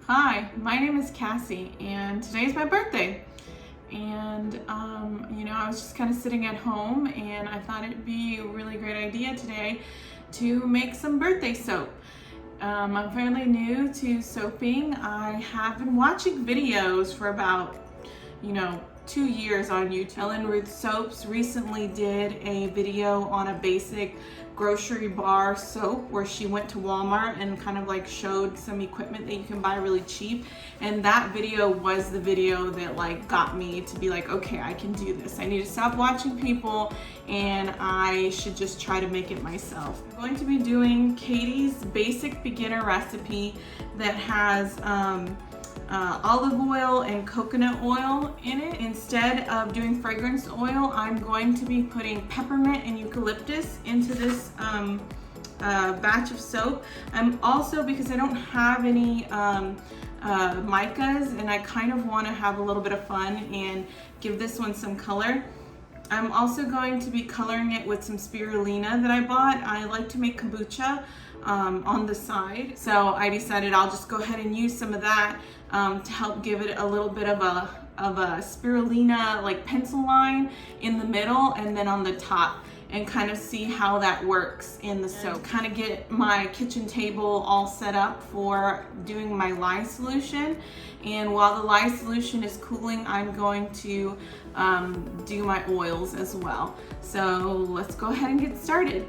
Hi, my name is Cassie, and today's my birthday. And, I was just kind of sitting at home, and I thought it'd be a really great idea today to make some birthday soap. I'm fairly new to soaping. I have been watching videos for about, 2 years on YouTube. Ellen Ruth Soaps recently did a video on a basic grocery bar soap where she went to Walmart and kind of like showed some equipment that you can buy really cheap, and that video was the video that like got me to be like, okay, I can do this. I need to stop watching people and I should just try to make it myself. I'm going to be doing Katie's basic beginner recipe that has olive oil and coconut oil in it. Instead of doing fragrance oil, I'm going to be putting peppermint and eucalyptus into this batch of soap. I'm also, because I don't have any micas and I kind of want to have a little bit of fun and give this one some color, I'm also going to be coloring it with some spirulina that I bought. I like to make kombucha on the side, so I decided I'll just go ahead and use some of that to help give it a little bit of a spirulina like pencil line in the middle and then on the top, and kind of see how that works in the soap. Kind of get my kitchen table all set up for doing my lye solution. And while the lye solution is cooling, I'm going to do my oils as well. So let's go ahead and get started.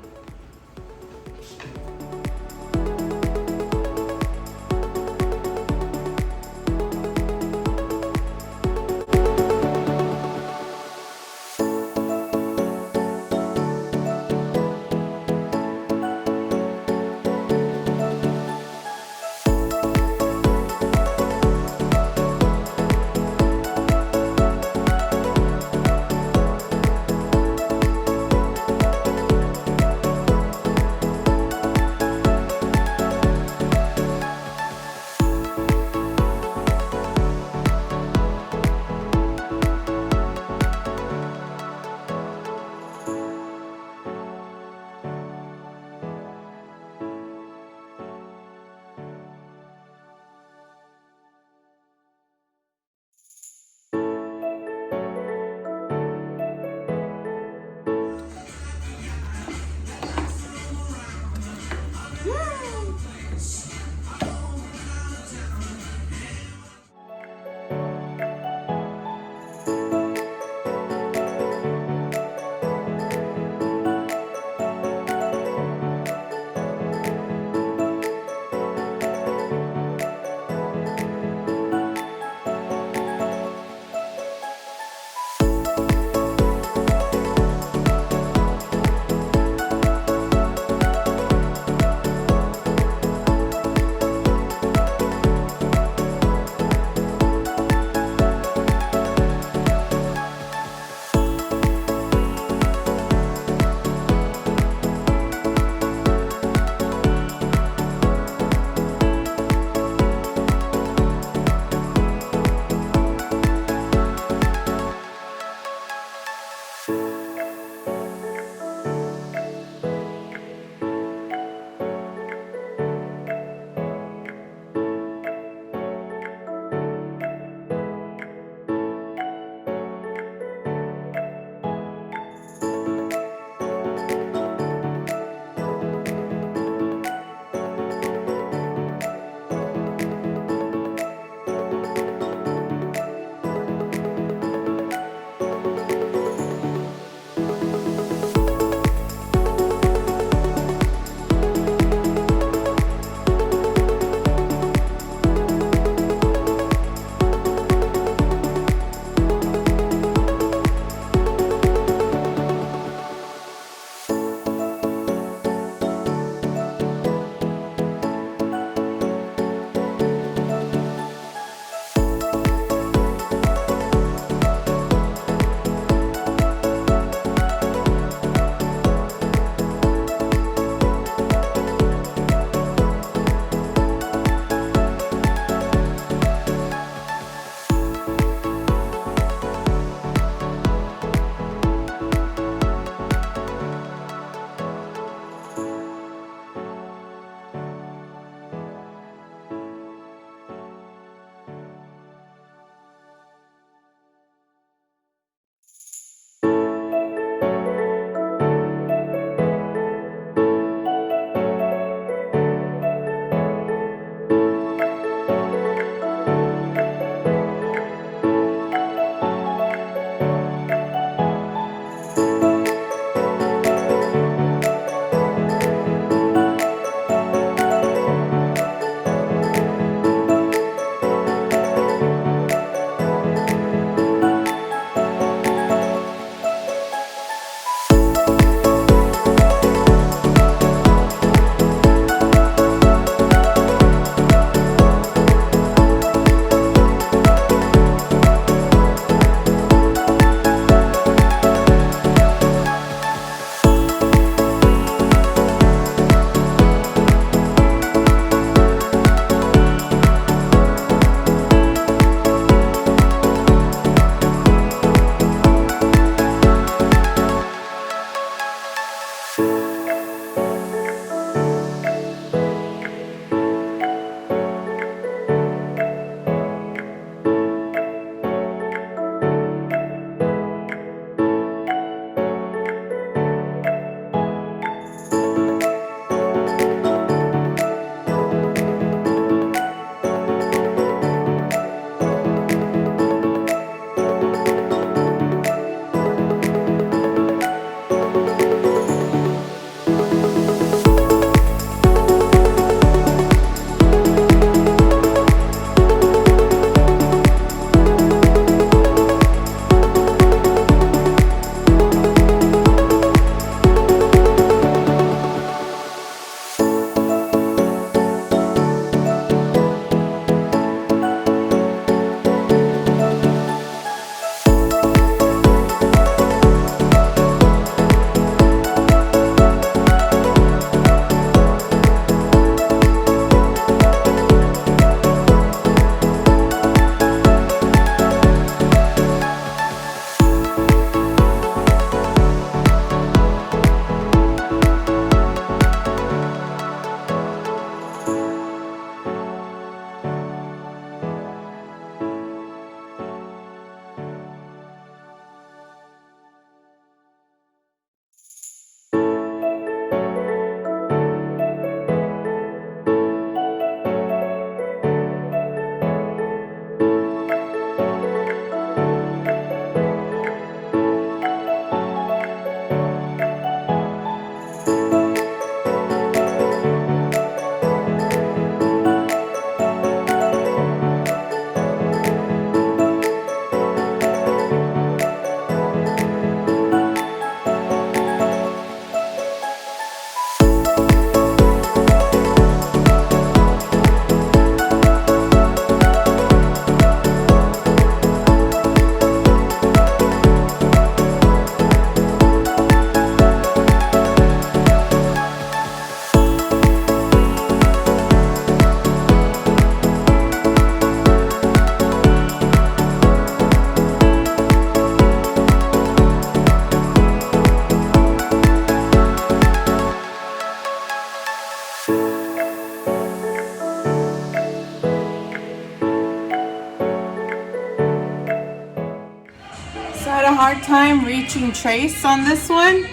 a hard time reaching trace on this one,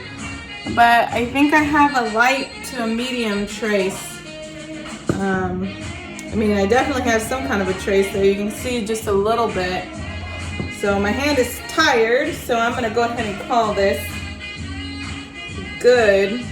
but I think I have a light to a medium trace. I mean, I definitely have some kind of a trace there. You can see just a little bit. So my hand is tired, so I'm gonna go ahead and call this good.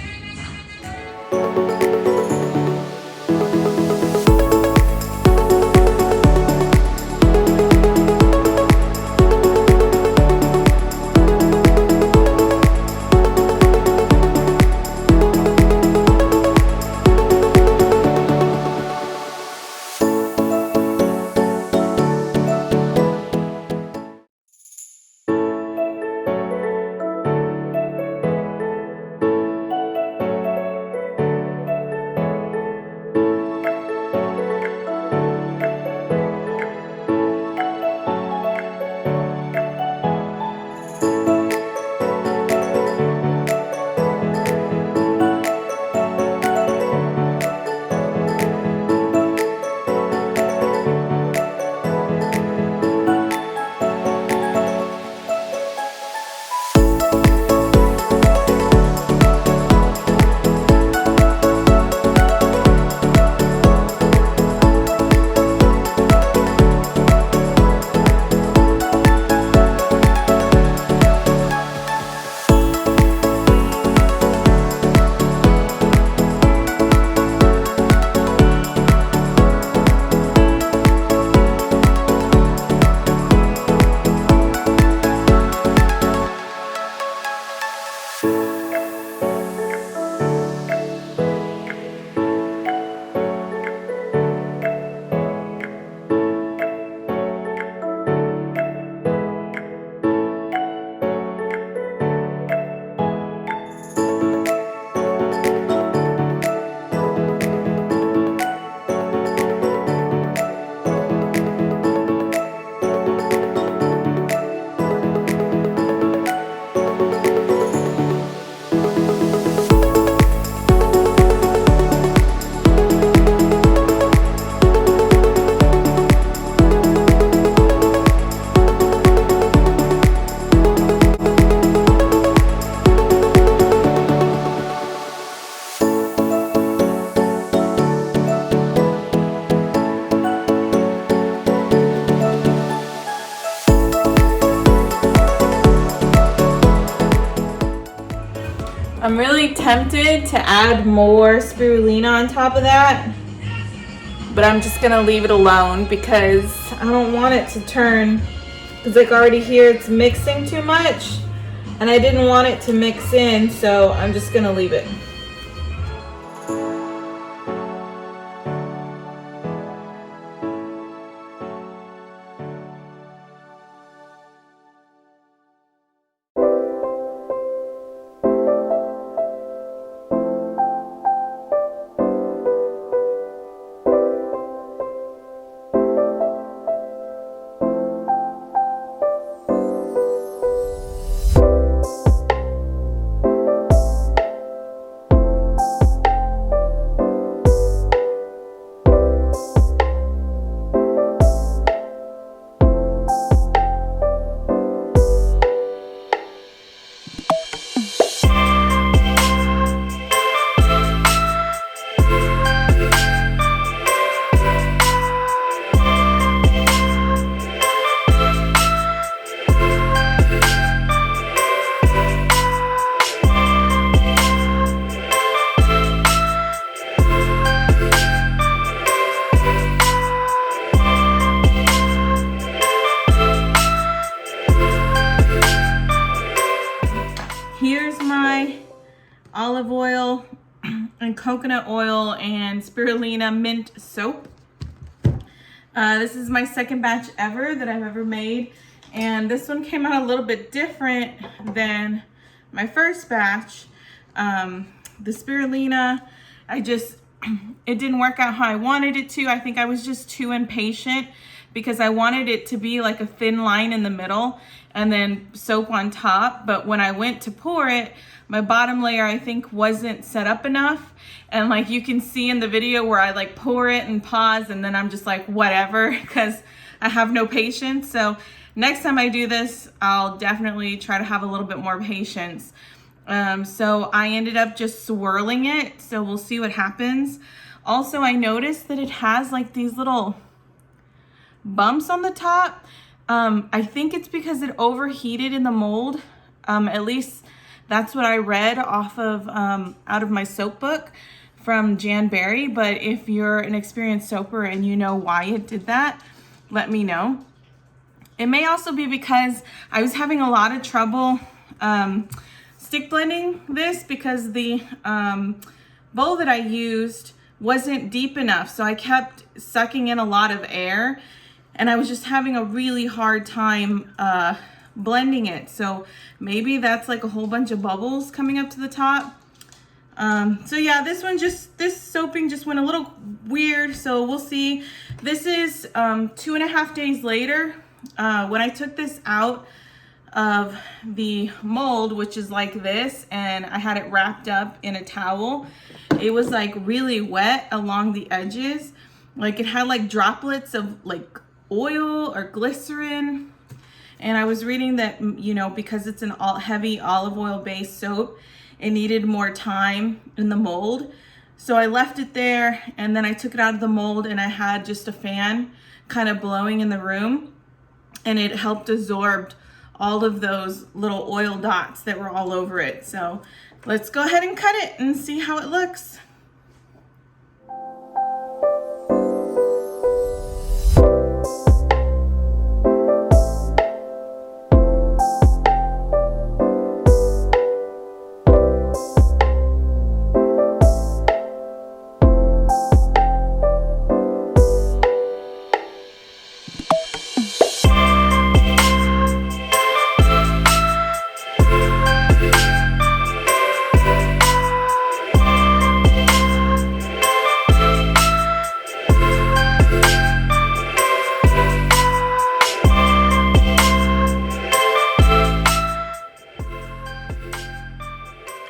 I'm really tempted to add more spirulina on top of that, but I'm just gonna leave it alone because I don't want it to turn, because like already here it's mixing too much and I didn't want it to mix in, so I'm just gonna leave it. Here's my olive oil and coconut oil and spirulina mint soap. This is my second batch ever that I've ever made, and this one came out a little bit different than my first batch. The spirulina, it didn't work out how I wanted it to. I think I was just too impatient because I wanted it to be like a thin line in the middle and then soap on top. But when I went to pour it, my bottom layer I think wasn't set up enough. And like you can see in the video where I like pour it and pause and then I'm just like whatever because I have no patience. So next time I do this, I'll definitely try to have a little bit more patience. So I ended up just swirling it, so we'll see what happens. Also, I noticed that it has like these little bumps on the top. I think it's because it overheated in the mold. At least that's what I read off of out of my soap book from Jan Berry. But if you're an experienced soaper and you know why it did that, let me know. It may also be because I was having a lot of trouble stick blending this because the bowl that I used wasn't deep enough. So I kept sucking in a lot of air and I was just having a really hard time blending it. So maybe that's like a whole bunch of bubbles coming up to the top. So yeah, this soaping just went a little weird. So we'll see. This is 2.5 days later. When I took this out of the mold, which is like this, and I had it wrapped up in a towel, it was like really wet along the edges. Like it had like droplets of like oil or glycerin. And I was reading that, you know, because it's an heavy olive oil based soap, it needed more time in the mold. So I left it there and then I took it out of the mold and I had just a fan kind of blowing in the room, and it helped absorb all of those little oil dots that were all over it. So let's go ahead and cut it and see how it looks.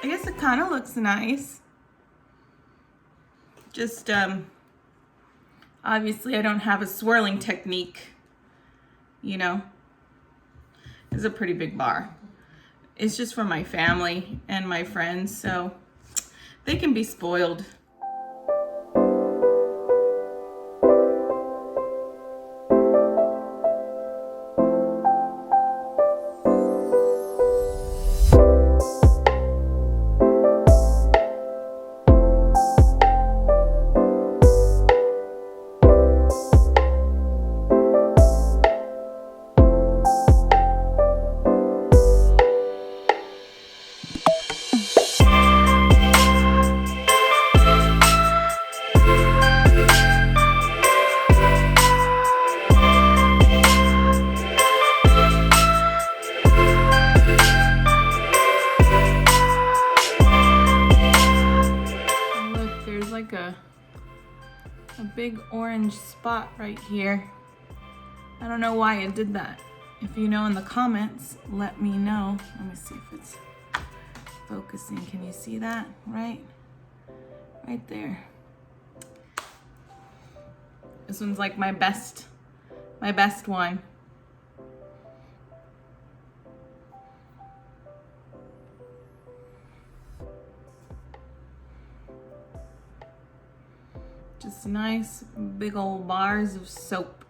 I guess it kind of looks nice. Just, obviously I don't have a swirling technique, you know. It's a pretty big bar. It's just for my family and my friends, so they can be spoiled. A big orange spot right here. I don't know why it did that. If you know in the comments, let me know. Let me see if it's focusing. Can you see that? Right there. This one's like my best one. Just nice big old bars of soap.